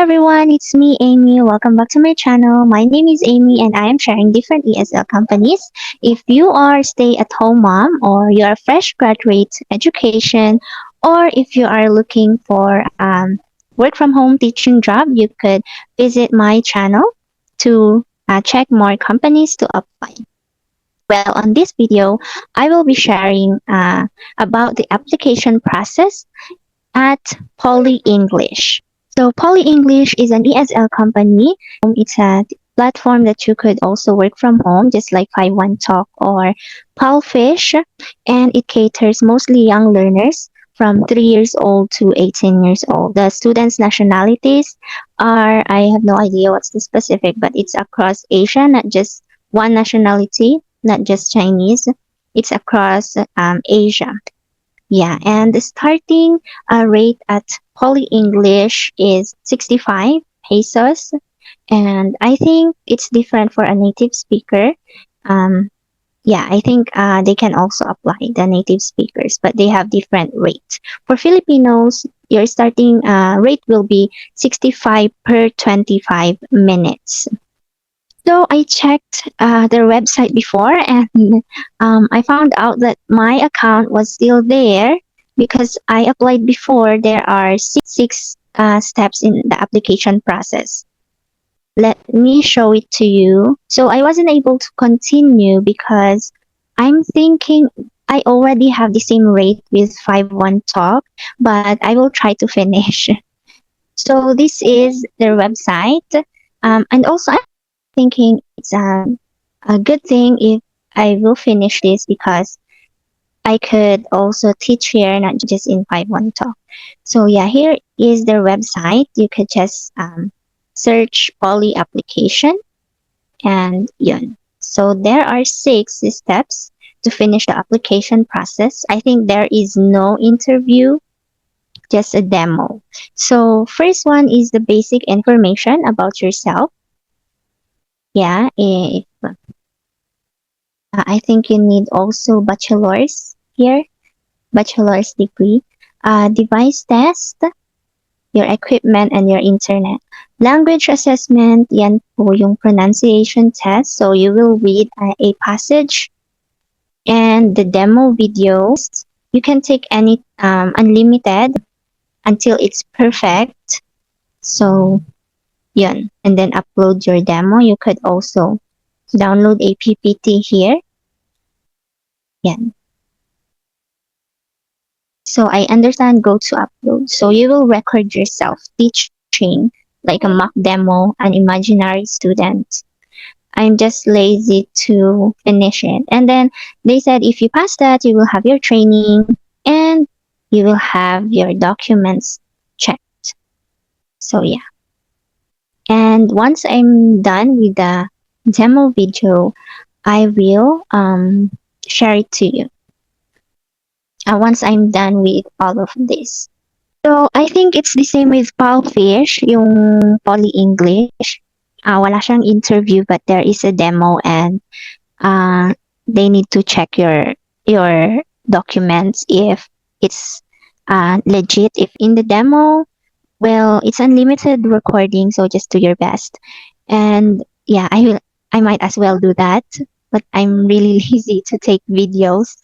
everyone, it's me, Amy. Welcome back to my channel. My name is Amy and I am sharing different ESL companies. If you are a stay-at-home mom or you're a fresh graduate education or if you are looking for work from home teaching job, you could visit my channel to check more companies to apply. Well, on this video, I will be sharing about the application process at Poly English. So Poly English is an ESL company. It's a platform that you could also work from home, just like 51Talk or Palfish, and it caters mostly young learners from 3 years old to 18 years old. The students' nationalities are, I have no idea what's the specific, but it's across Asia, not just one nationality, not just Chinese. It's across Asia. Yeah, and the starting rate at Poly English is 65 pesos. And I think it's different for a native speaker. Um, yeah, I think they can also apply the native speakers, but they have different rates. For Filipinos, your starting rate will be 65 per 25 minutes. So I checked their website before and I found out that my account was still there because I applied before. There are six steps in the application process. Let me show it to you. So I wasn't able to continue because I'm thinking I already have the same rate with 51Talk, but I will try to finish. So this is their website. And also I'm thinking it's a good thing if I will finish this because I could also teach here, not just in 51Talk. So yeah, here is their website. You could just search Poly application and yun. So there are 6 steps to finish the application process. I think there is no interview, just a demo. So first one is the basic information about yourself. Yeah, if I think you need also bachelor's here, bachelor's degree. Device test, your equipment and your internet. Language assessment, yan po yung pronunciation test. So you will read a passage and the demo videos. You can take any unlimited until it's perfect. So yun. And then upload your demo. You could also download a PPT here. Yan. So I understand go to upload. So you will record yourself teaching like a mock demo, an imaginary student. I'm just lazy to finish it. And then they said if you pass that, you will have your training and you will have your documents checked. So yeah. And once I'm done with the demo video, I will share it to you. Once I'm done with all of this. So, I think it's the same with Palfish, yung Poly English. Wala siyang interview but there is a demo and they need to check your documents if it's legit. If in the demo, well, it's unlimited recording, so just do your best. And yeah, I might as well do that, but I'm really lazy to take videos.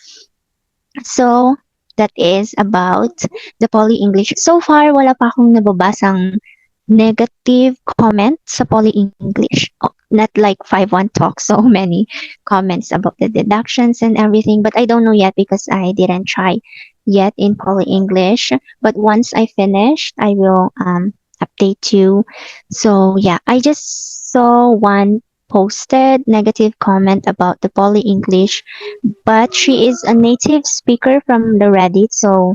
So, that is about the Poly English. So far, wala pa akong nababasang negative comment sa Poly English. Not like 51Talk, so many comments about the deductions and everything. But I don't know yet because I didn't try yet in Poly English. But once I finish, I will update you. So yeah, I just saw one posted negative comment about the Poly English, but she is a native speaker from the Reddit, so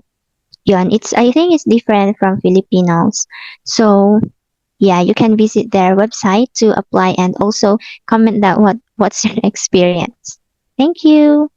yun, I think it's different from Filipinos. So yeah, you can visit their website to apply and also comment that what's your experience. Thank you.